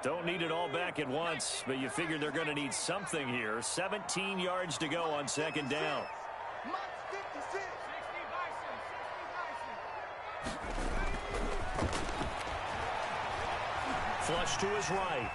Don't need it all back at once, but you figure they're going to need something here. 17 yards to go on second down. Flush to his right.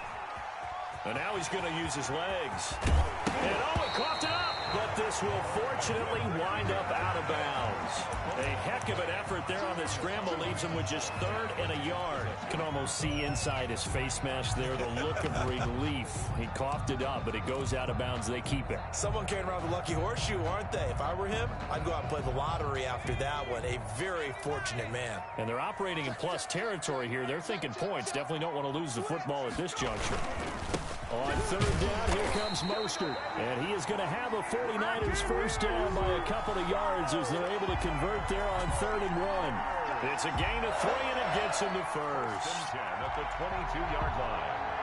And now he's going to use his legs. And he coughed it up. But this will fortunately wind up out of bounds. A heck of an effort there on the scramble leaves him with just 3rd and a yard. You can almost see inside his face mask there the look of relief. He coughed it up, but it goes out of bounds. They keep it. Someone carrying around the lucky horseshoe, aren't they? If I were him, I'd go out and play the lottery after that one. A very fortunate man. And they're operating in plus territory here. They're thinking points. Definitely don't want to lose the football at this juncture. On 3rd down, here comes Mostert. And he is going to have a 49ers first down by a couple of yards as they're able to convert there on 3rd and 1. It's a gain of 3, and it gets him to first. 10 at the 22-yard line.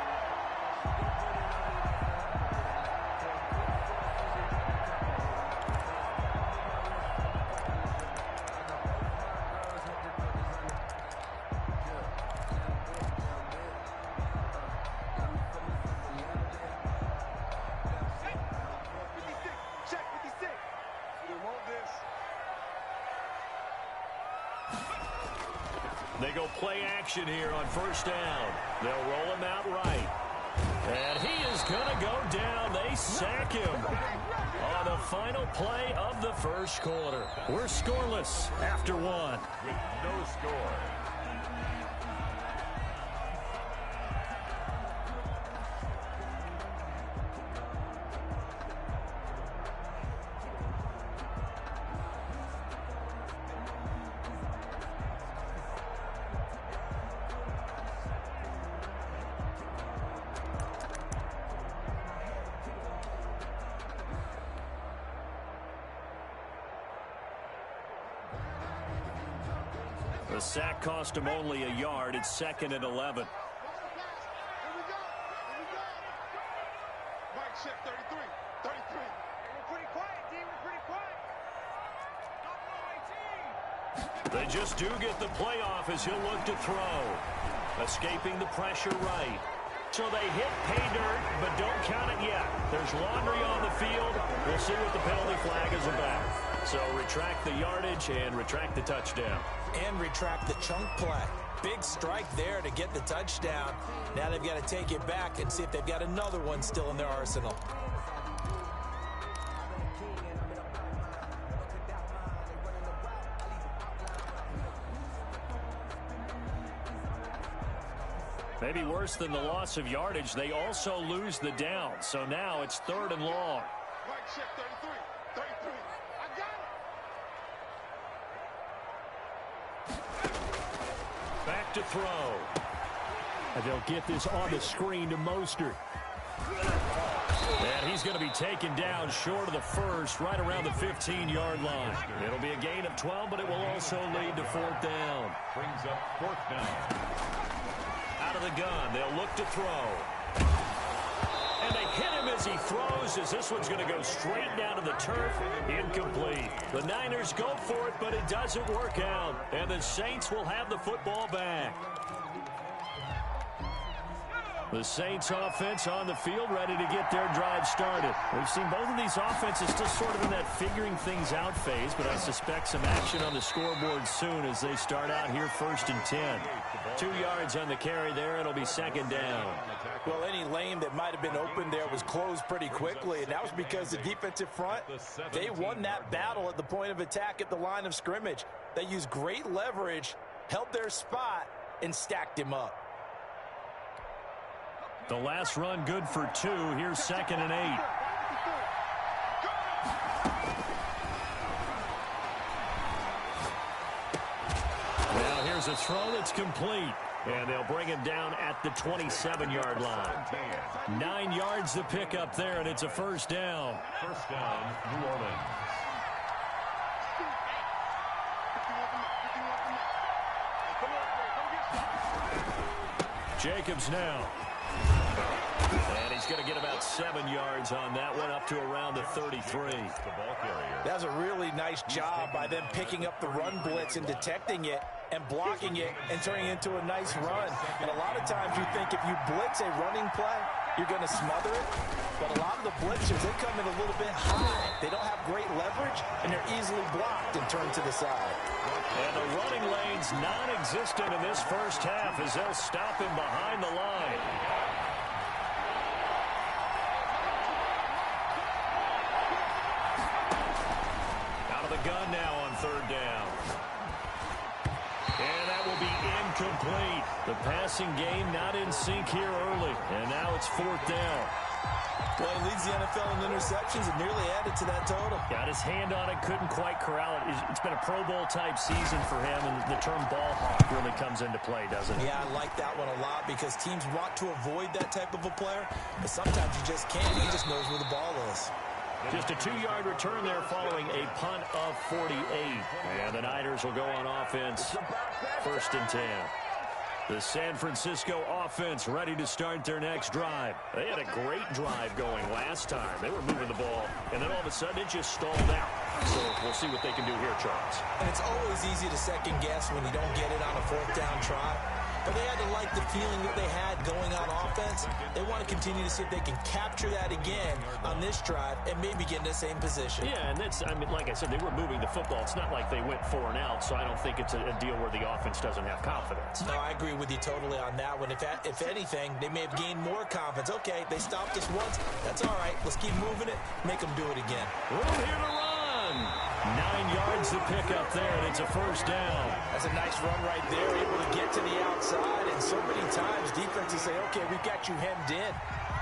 They go play action here on first down. They'll roll him out right. And he is going to go down. They sack him on the final play of the first quarter. We're scoreless after 1. With no score. The sack cost him only a yard. It's 2nd and 11. Mike check 33. 33. We're pretty quiet, D. We're pretty quiet. They just do get the playoff as he'll look to throw. Escaping the pressure right. So they hit pay dirt, but don't count it yet. There's laundry on the field. We'll see what the penalty flag is about. So retract the yardage and retract the touchdown. And retract the chunk play. Big strike there to get the touchdown. Now they've got to take it back and see if they've got another one still in their arsenal. Maybe worse than the loss of yardage, they also lose the down. So now it's 3rd and long. Mike check 33. 33. I got it. Back to throw. And they'll get this on the screen to Mostert. And he's going to be taken down short of the first, right around the 15-yard line. It'll be a gain of 12, but it will also lead to 4th down. Brings up 4th down. Out of the gun, they'll look to throw. And they hit him as he throws, as this one's going to go straight down to the turf. Incomplete. The Niners go for it, but it doesn't work out. And the Saints will have the football back. The Saints offense on the field, ready to get their drive started. We've seen both of these offenses still sort of in that figuring things out phase, but I suspect some action on the scoreboard soon as they start out here 1st and 10. 2 yards on the carry there. It'll be 2nd down. Well, any lane that might have been open there was closed pretty quickly, and that was because the defensive front, they won that battle at the point of attack at the line of scrimmage. They used great leverage, held their spot, and stacked him up. The last run good for 2. Here's 2nd and 8. Now here's a throw that's complete. And they'll bring him down at the 27-yard line. 9 yards to pick up there, and it's a first down. First down, New Orleans. Jacobs now. And he's going to get about 7 yards on that one, up to around the 33. That was a really nice job by them picking up the run blitz and detecting it and blocking it and turning it into a nice run. And a lot of times you think if you blitz a running play, you're going to smother it. But a lot of the blitzers, they come in a little bit high. They don't have great leverage, and they're easily blocked and turned to the side. And the running lane's non-existent in this first half as they'll stop him behind the line. Out of the gun now on third down. And that will be incomplete. The passing game not in sync here early. And now it's fourth down. Well, he leads the NFL in interceptions and nearly added to that total. Got his hand on it, couldn't quite corral it. It's been a Pro Bowl-type season for him, and the term ball hawk really comes into play, doesn't it? Yeah, I like that one a lot because teams want to avoid that type of a player, but sometimes you just can't. He just knows where the ball is. Just a 2-yard return there following a punt of 48. And the Niners will go on offense, first and 10. The San Francisco offense ready to start their next drive. They had a great drive going last time. They were moving the ball, and then all of a sudden it just stalled out. So we'll see what they can do here, Charles. And it's always easy to second guess when you don't get it on a fourth down try. But they had to like the feeling that they had going on offense. They want to continue to see if they can capture that again on this drive and maybe get in the same position. Yeah, and that's, I mean, like I said, they were moving the football. It's not like they went 4 and out, so I don't think it's a deal where the offense doesn't have confidence. No, I agree with you totally on that one. If anything, they may have gained more confidence. Okay, they stopped us once. That's all right. Let's keep moving it. Make them do it again. Room here to run. 9 yards to pick up there, and it's a first down. That's a nice run right there, able to get to the outside. And so many times defenses say, okay, we've got you hemmed in.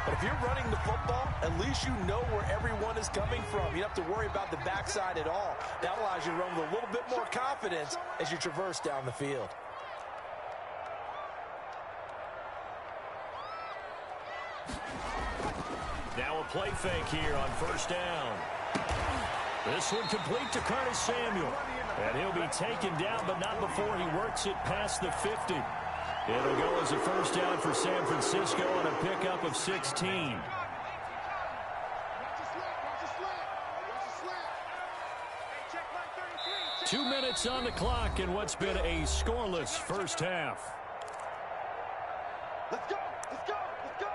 But if you're running the football, at least you know where everyone is coming from. You don't have to worry about the backside at all. That allows you to run with a little bit more confidence as you traverse down the field. Now a play fake here on first down. This one complete to Curtis Samuel. And he'll be taken down, but not before he works it past the 50. It'll go as a first down for San Francisco on a pickup of 16. 2 minutes on the clock in what's been a scoreless first half. Let's go! Let's go! Let's go!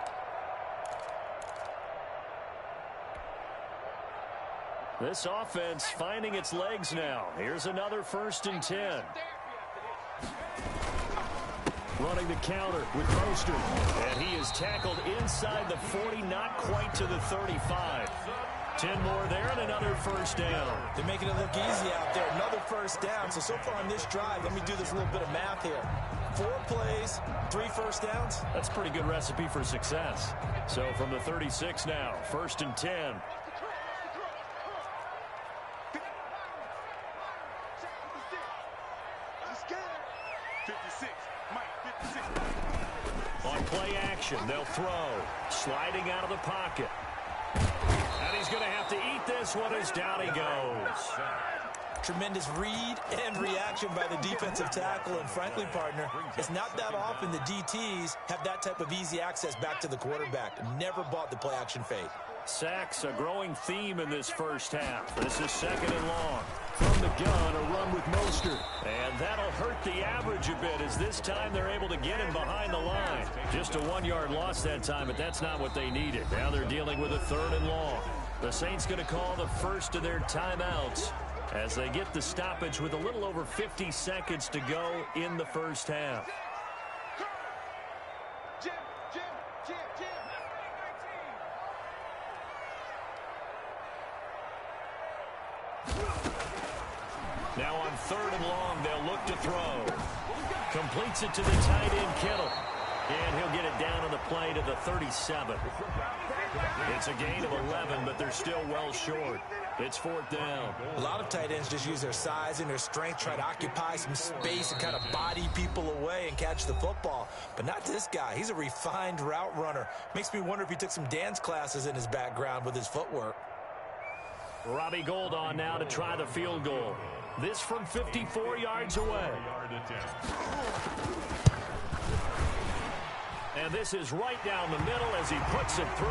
This offense finding its legs now. Here's another first and 10. Running the counter with Mostert. And he is tackled inside the 40, not quite to the 35. 10 more there and another first down. They're making it look easy out there. Another first down. So far on this drive, let me do this little bit of math here. 4 plays, 3 first downs. That's a pretty good recipe for success. So from the 36 now, first and 10. On play action, they'll throw. Sliding out of the pocket. And he's going to have to eat this one as down he goes. Tremendous read and reaction by the defensive tackle. And frankly, partner, it's not that often the DTs have that type of easy access back to the quarterback. Never bought the play action fake. Sacks, a growing theme in this first half. This is second and long. From the gun, a run with Mostert. And that'll hurt the average a bit as this time they're able to get him behind the line. Just a 1-yard loss that time, but that's not what they needed. Now they're dealing with a third and long. The Saints going to call the first of their timeouts as they get the stoppage with a little over 50 seconds to go in the first half. Now on third and long, they'll look to throw. Completes it to the tight end, Kittle. And he'll get it down on the play to the 37. It's a gain of 11, but they're still well short. It's fourth down. A lot of tight ends just use their size and their strength, try to occupy some space and kind of body people away and catch the football. But not this guy. He's a refined route runner. Makes me wonder if he took some dance classes in his background with his footwork. Robbie Gould on now to try the field goal. This from 54 yards away. And this is right down the middle as he puts it through.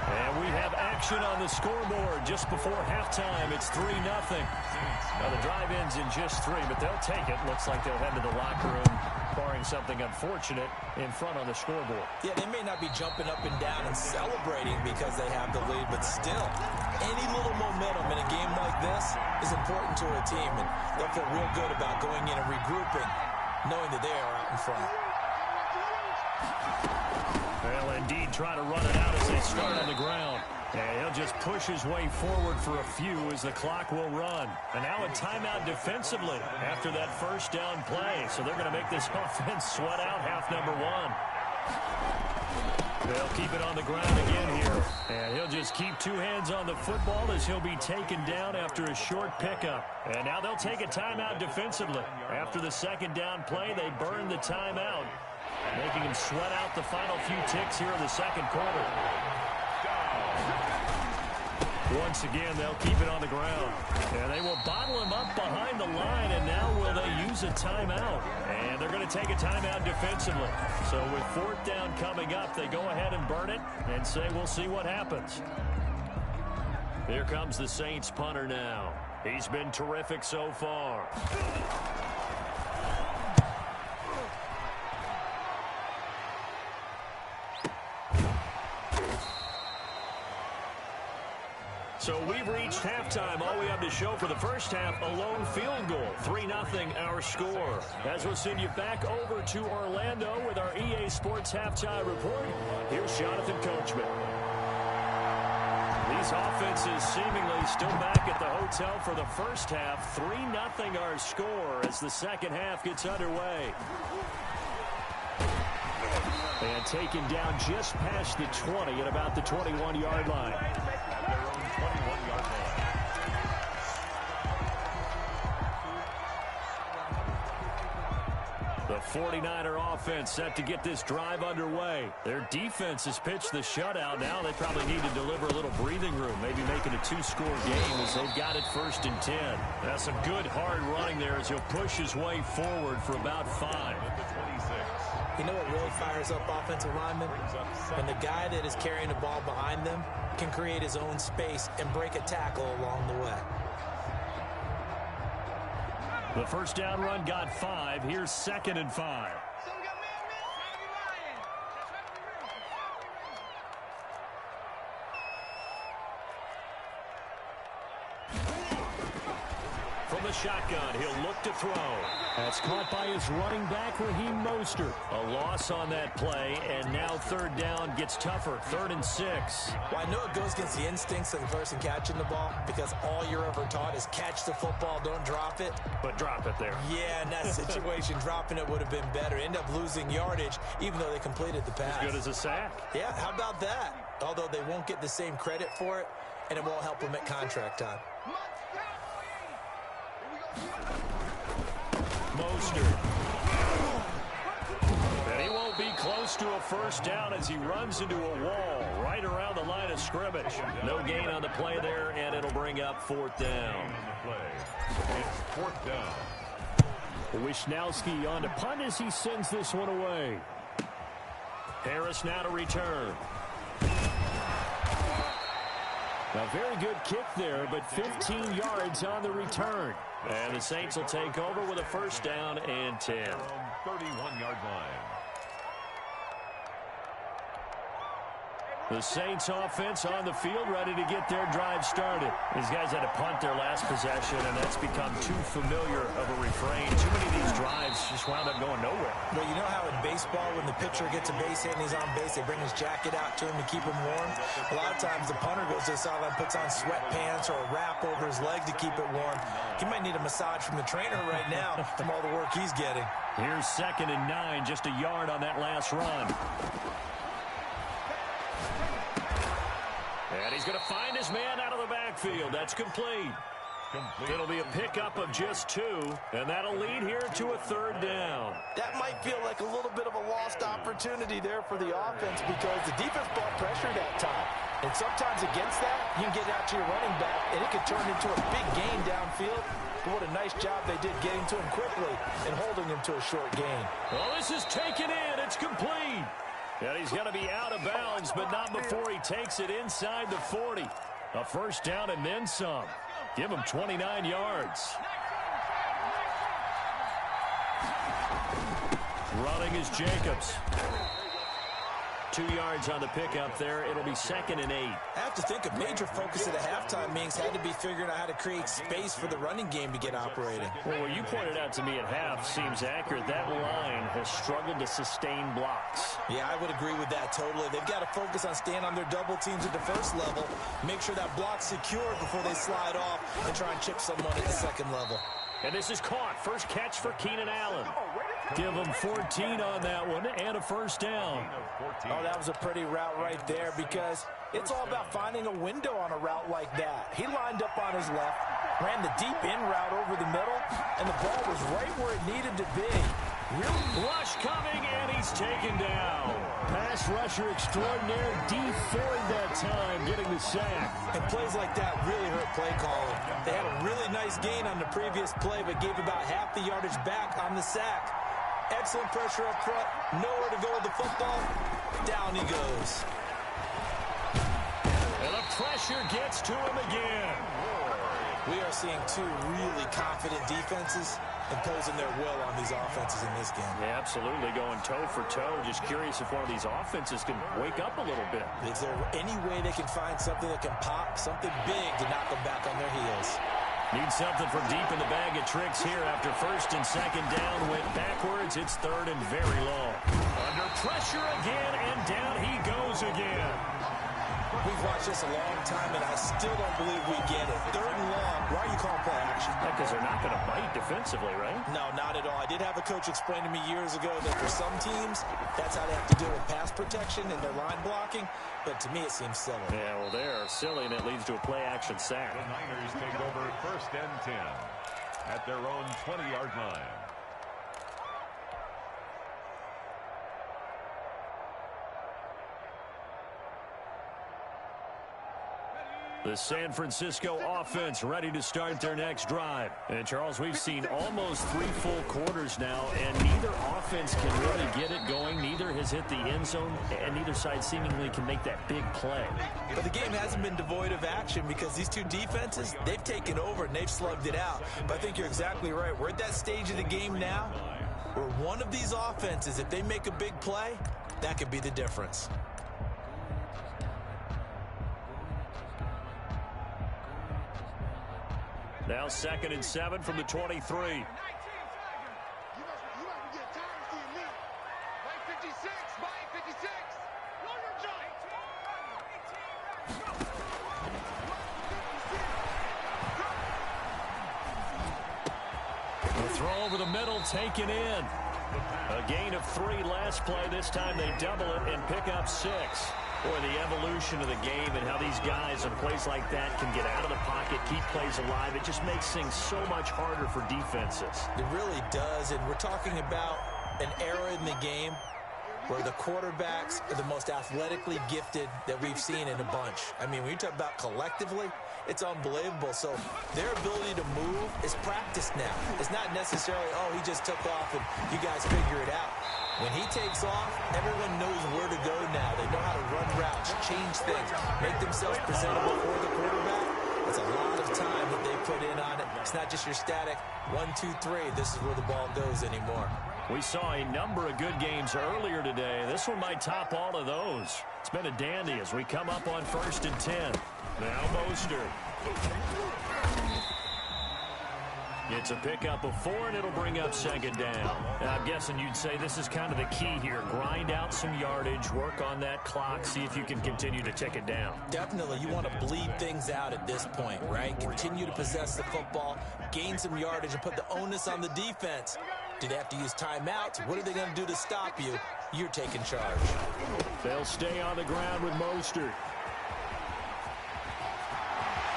And we have action on the scoreboard just before halftime. It's 3-0. Now, the drive ends in just 3, but they'll take it. Looks like they'll head to the locker room, barring something unfortunate, in front on the scoreboard. Yeah, they may not be jumping up and down and celebrating because they have the lead, but still, any little momentum in a game like this is important to a team, and they'll feel real good about going in and regrouping, knowing that they are out in front. They'll indeed try to run it out as they start on the ground. And he'll just push his way forward for a few as the clock will run. And now a timeout defensively after that first down play. So they're going to make this offense sweat out half number one. They'll keep it on the ground again here. And he'll just keep two hands on the football as he'll be taken down after a short pickup. And now they'll take a timeout defensively. After the second down play, they burn the timeout, making him sweat out the final few ticks here in the second quarter. Once again, they'll keep it on the ground. And they will bottle him up behind the line, and now will they use a timeout? And they're going to take a timeout defensively. So with fourth down coming up, they go ahead and burn it and say we'll see what happens. Here comes the Saints punter now. He's been terrific so far. So we've reached halftime. All we have to show for the first half, a lone field goal. 3-0 our score. As we'll send you back over to Orlando with our EA Sports Halftime Report, here's Jonathan Coachman. These offenses seemingly still back at the hotel for the first half. 3-0 our score as the second half gets underway. And taken down just past the 20 at about the 21-yard line. The 49er offense set to get this drive underway. Their defense has pitched the shutout. Now they probably need to deliver a little breathing room, maybe make it a two-score game as they've got it 1st and 10. That's some good hard running there as he'll push his way forward for about 5. You know what really fires up offensive linemen? When the guy that is carrying the ball behind them can create his own space and break a tackle along the way. The first down run got 5. Here's 2nd and 5. From the shotgun, he'll look to throw. That's caught by his running back, Raheem Mostert. A loss on that play, and now 3rd down gets tougher. 3rd and 6. Well, I know it goes against the instincts of the person catching the ball because all you're ever taught is catch the football, don't drop it. But drop it there. Yeah, in that situation, dropping it would have been better. End up losing yardage, even though they completed the pass. As good as a sack. Yeah, how about that? Although they won't get the same credit for it, and it won't help them at contract time. Mostert. And he won't be close to a first down as he runs into a wall right around the line of scrimmage. No gain on the play there, and it'll bring up 4th down. It's 4th down. Wisnowski on to punt as he sends this one away. Harris now to return. A very good kick there, but 15 yards on the return. And the Saints will take over with a first down and 10. 31-yard line. The Saints offense on the field ready to get their drive started. These guys had to punt their last possession, and that's become too familiar of a refrain. Too many of these drives just wound up going nowhere. Well, you know how in baseball, when the pitcher gets a base hit and he's on base, they bring his jacket out to him to keep him warm? A lot of times the punter goes to the sideline, puts on sweatpants or a wrap over his leg to keep it warm. He might need a massage from the trainer right now from all the work he's getting. Here's 2nd and 9, just a yard on that last run. And he's going to find his man out of the backfield. That's complete. It'll be a pickup of just 2, and that'll lead here to a 3rd down. That might feel like a little bit of a lost opportunity there for the offense because the defense brought pressure that time. And sometimes against that, you can get out to your running back, and it could turn into a big gain downfield. But what a nice job they did getting to him quickly and holding him to a short gain. Well, this is taken in. It's complete. And he's going to be out of bounds, but not before he takes it inside the 40. A first down and then some. Give him 29 yards. Running is Jacobs. 2 yards on the pickup there. It'll be 2nd and 8. I have to think a major focus at the halftime means had to be figuring out how to create space for the running game to get operating. Well, what you pointed out to me at half seems accurate. That line has struggled to sustain blocks. Yeah, I would agree with that totally. They've got to focus on staying on their double teams at the first level, make sure that block's secure before they slide off and try and chip someone at the second level. And this is caught. First catch for Keenan Allen. Give him 14 on that one and a first down. Oh, that was a pretty route right there because it's all about finding a window on a route like that. He lined up on his left, ran the deep in route over the middle, and the ball was right where it needed to be. Rush coming, and he's taken down. Pass rusher extraordinaire, D Ford that time, getting the sack. And plays like that really hurt play calling. They had a really nice gain on the previous play, but gave about half the yardage back on the sack. Excellent pressure up front, nowhere to go with the football. Down he goes. And the pressure gets to him again. We are seeing two really confident defenses imposing their will on these offenses in this game. Yeah, absolutely, going toe for toe. Just curious if one of these offenses can wake up a little bit. Is there any way they can find something that can pop, something big to knock them back on their heels? Need something from deep in the bag of tricks here after 1st and 2nd down. Went backwards. It's 3rd and very long. Under pressure again, and down he goes again. We've watched this a long time, and I still don't believe we get it. 3rd and long. Why are you calling play action? Because they're not going to bite defensively, right? No, not at all. I did have a coach explain to me years ago that for some teams, that's how they have to deal with pass protection and their line blocking. But to me, it seems silly. Yeah, well, they're silly, and it leads to a play-action sack. The Niners take over 1st and 10 at their own 20-yard line. The San Francisco offense ready to start their next drive. And, Charles, we've seen almost 3 full quarters now, and neither offense can really get it going. Neither has hit the end zone, and neither side seemingly can make that big play. But the game hasn't been devoid of action because these two defenses, they've taken over and they've slugged it out. But I think you're exactly right. We're at that stage of the game now where one of these offenses, if they make a big play, that could be the difference. Now 2nd and 7 from the 23. You must be getting tired of seeing me. By 56, by 56. Roll your joint. The throw over the middle, taken in. A gain of 3 last play. This time they double it and pick up 6. Boy, the evolution of the game and how these guys in plays like that can get out of the pocket, keep plays alive. It just makes things so much harder for defenses. It really does, and we're talking about an era in the game where the quarterbacks are the most athletically gifted that we've seen in a bunch. I mean, when you talk about collectively, it's unbelievable. So their ability to move is practiced now. It's not necessarily, oh, he just took off and you guys figure it out. When he takes off, everyone knows where to go now. They know how to run routes, change things, make themselves presentable for the quarterback. It's a lot of time that they put in on it. It's not just your static 1, 2, 3. This is where the ball goes anymore. We saw a number of good games earlier today. This one might top all of those. It's been a dandy as we come up on 1st and 10. Now Mostert. It's a pickup of 4, and it'll bring up 2nd down. And I'm guessing you'd say this is kind of the key here. Grind out some yardage, work on that clock, see if you can continue to tick it down. Definitely. You want to bleed things out at this point, right? Continue to possess the football, gain some yardage, and put the onus on the defense. Do they have to use timeouts? What are they going to do to stop you? You're taking charge. They'll stay on the ground with Mostert.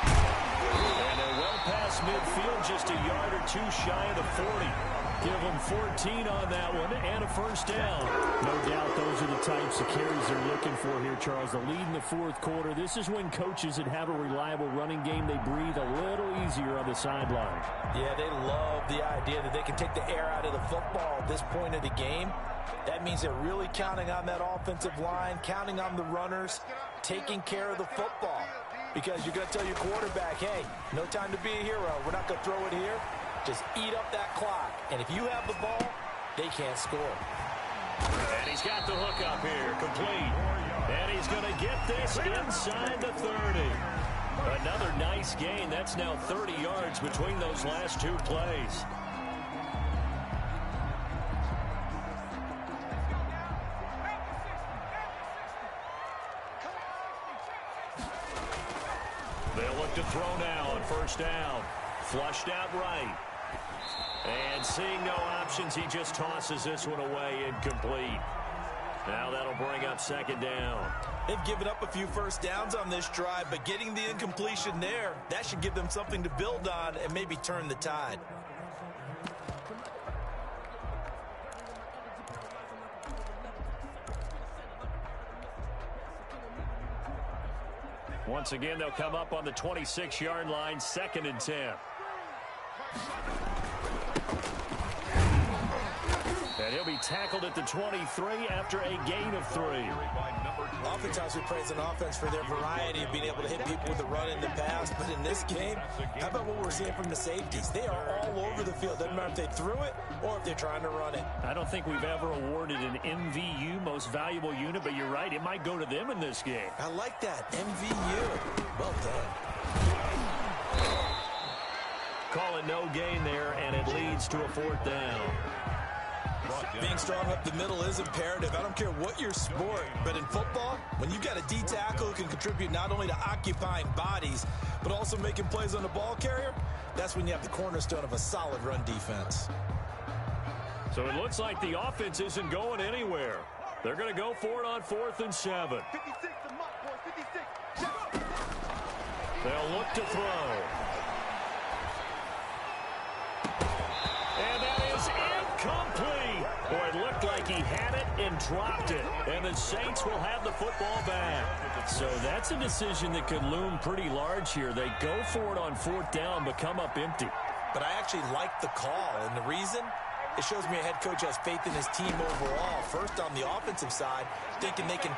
And a well past midfield, just a yard or 2 shy of the 40. give them 14 on that one and a first down. No doubt those are the types of carries they're looking for here, Charles. The lead in the fourth quarter. This is when coaches that have a reliable running game, they breathe a little easier on the sideline. Yeah, they love the idea that they can take the air out of the football at this point of the game. That means they're really counting on that offensive line, counting on the runners, taking care of the football. Because you're going to tell your quarterback, hey, no time to be a hero. We're not going to throw it here. Just eat up that clock. And if you have the ball, they can't score. And he's got the hook up here, complete. And he's going to get this inside the 30. Another nice gain. That's now 30 yards between those last two plays. They'll look to throw now on first down. Flushed out right. And seeing no options, he just tosses this one away, incomplete. Now that'll bring up second down. They've given up a few first downs on this drive, but getting the incompletion there, that should give them something to build on and maybe turn the tide. Once again, they'll come up on the 26-yard line, 2nd and 10. And he'll be tackled at the 23 after a gain of 3. Oftentimes we praise an offense for their variety of being able to hit people with the run in the pass, but in this game, how about what we're seeing from the safeties? They are all over the field. Doesn't matter if they threw it or if they're trying to run it. I don't think we've ever awarded an MVU, most valuable unit, but you're right, it might go to them in this game. I like that, MVU. Well done. Call it no gain there, and it leads to a 4th down. Being strong up the middle is imperative. I don't care what your sport, but in football, when you've got a D tackle who can contribute not only to occupying bodies, but also making plays on the ball carrier, that's when you have the cornerstone of a solid run defense. So it looks like the offense isn't going anywhere. They're going to go for it on 4th and 7. They'll look to throw. And that is incomplete. Boy, it looked like he had it and dropped it. And the Saints will have the football back. So that's a decision that could loom pretty large here. They go for it on 4th down, but come up empty. But I actually like the call. And the reason? It shows me a head coach has faith in his team overall. First on the offensive side, thinking they can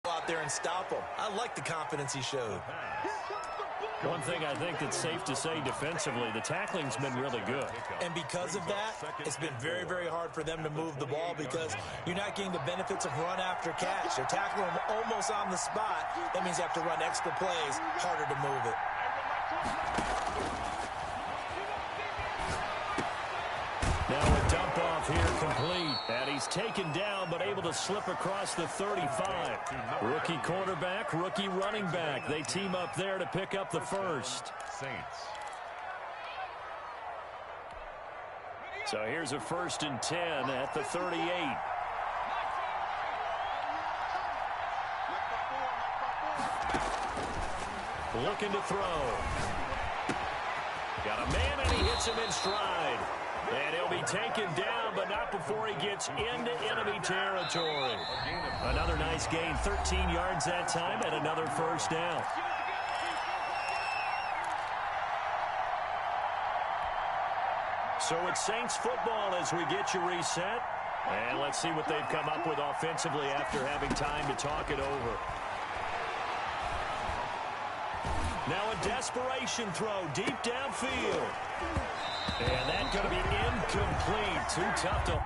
go out there and stop them. I like the confidence he showed. One thing I think that's safe to say defensively, the tackling's been really good. And because of that, it's been very, very hard for them to move the ball because you're not getting the benefits of run after catch. They're tackling them almost on the spot. That means you have to run extra plays, harder to move it. Now a dump off here complete. And he's taken down but able to slip across the 35. Rookie quarterback, rookie running back. They team up there to pick up the first. Saints. So here's a 1st and 10 at the 38. Looking to throw. Got a man and he hits him in stride. And he'll be taken down, but not before he gets into enemy territory. Another nice gain, 13 yards that time, and another first down. So it's Saints football as we get you reset. And let's see what they've come up with offensively after having time to talk it over. Now a desperation throw deep downfield. And that's going to be incomplete. Too tough to...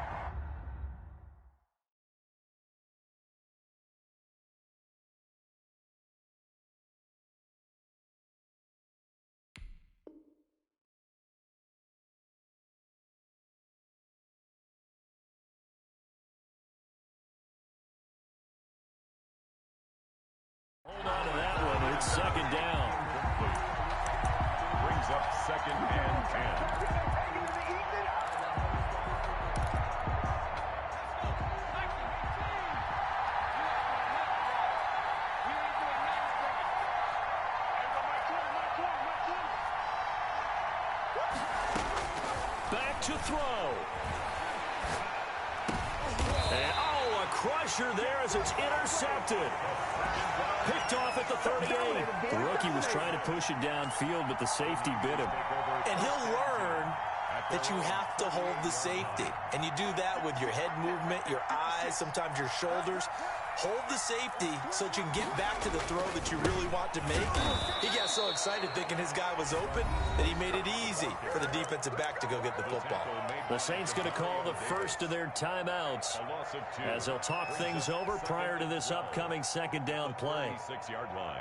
Hold on to that one. It's 2nd down. Brings up 2nd and 10. to throw. And, a crusher there as it's intercepted. Picked off at the 38. The rookie was trying to push it downfield, but the safety bit him. And he'll learn that you have to hold the safety. And you do that with your head movement, your eyes, sometimes your shoulders. Hold the safety so that you can get back to the throw that you really want to make. He got so excited thinking his guy was open that he made it easy for the defensive back to go get the football. The Saints going to call the first of their timeouts as they'll talk things over prior to this upcoming second down play. 6-yard line.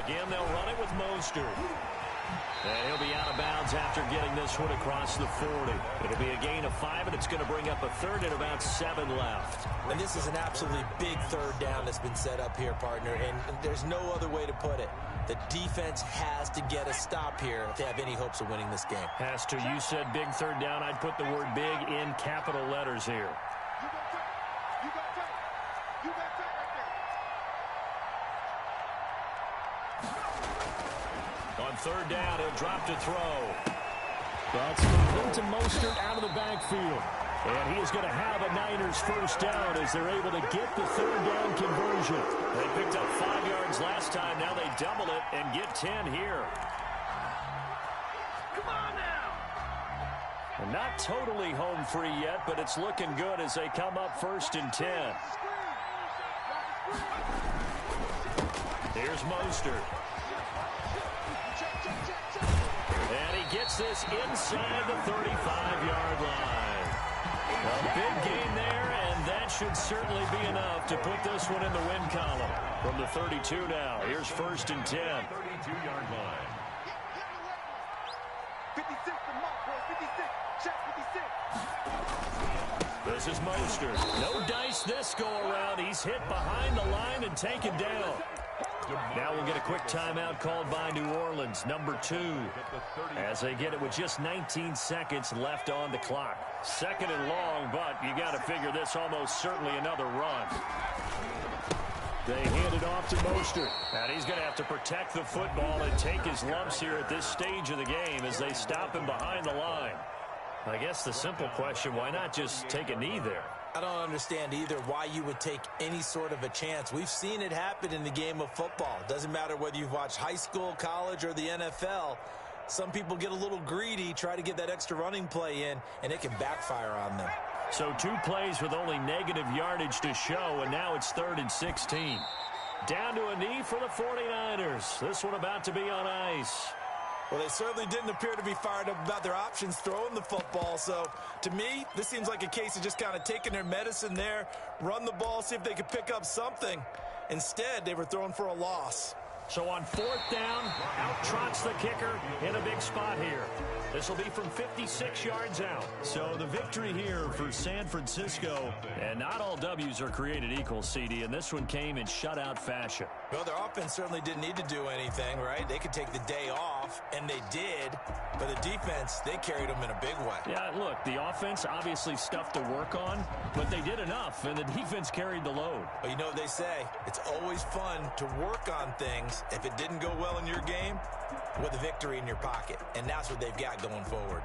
Again, they'll run it with Mostert. And he'll be out of bounds after getting this one across the 40. It'll be a gain of 5, and it's going to bring up a third and about 7 left. And this is an absolutely big third down that's been set up here, partner, and there's no other way to put it. The defense has to get a stop here if they have any hopes of winning this game. Has to. You said big third down. I'd put the word big in capital letters here. On third down, he'll drop to throw. That's complete to Mostert out of the backfield. And he is going to have a Niners first down as they're able to get the third down conversion. They picked up 5 yards last time. Now they double it and get 10 here. Come on now. And not totally home free yet, but it's looking good as they come up first and 10. Here's Mostert. And he gets this inside the 35-yard line. A big gain there, and that should certainly be enough to put this one in the win column. From the 32 now, here's first and 10. 32-yard line. 56 to Mark, boy. 56. Check 56. This is Mostert. No dice this go-around. He's hit behind the line and taken down. Now we'll get a quick timeout called by New Orleans, number 2, as they get it with just 19 seconds left on the clock. Second and long, but you got to figure this almost certainly another run. They hand it off to Mostert, and he's going to have to protect the football and take his lumps here at this stage of the game as they stop him behind the line. I guess the simple question, why not just take a knee there? I don't understand either why you would take any sort of a chance. We've seen it happen in the game of football. Doesn't matter whether you've watched high school, college, or the NFL. Some people get a little greedy, try to get that extra running play in, and it can backfire on them. So 2 plays with only negative yardage to show, and now it's 3rd and 16. Down to a knee for the 49ers. This one about to be on ice. Well, they certainly didn't appear to be fired up about their options throwing the football. So, to me, this seems like a case of just kind of taking their medicine there, run the ball, see if they could pick up something. Instead, they were throwing for a loss. So on 4th down, out trots the kicker in a big spot here. This will be from 56 yards out. So the victory here for San Francisco. And not all W's are created equal, CD, and this one came in shutout fashion. Well, their offense certainly didn't need to do anything, right? They could take the day off, and they did. But the defense, they carried them in a big way. Yeah, look, the offense obviously stuff to work on, but they did enough, and the defense carried the load. Well, you know what they say. It's always fun to work on things if it didn't go well in your game with a victory in your pocket. And that's what they've got going forward.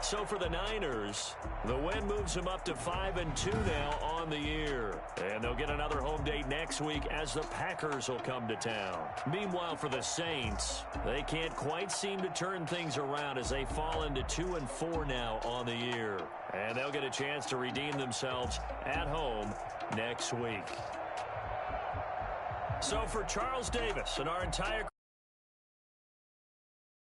So for the Niners, the win moves them up to 5-2 now on the year. And they'll get another home date next week as the Packers will come to town. Meanwhile, for the Saints, they can't quite seem to turn things around as they fall into 2-4 now on the year. And they'll get a chance to redeem themselves at home next week. So for Charles Davis and our entire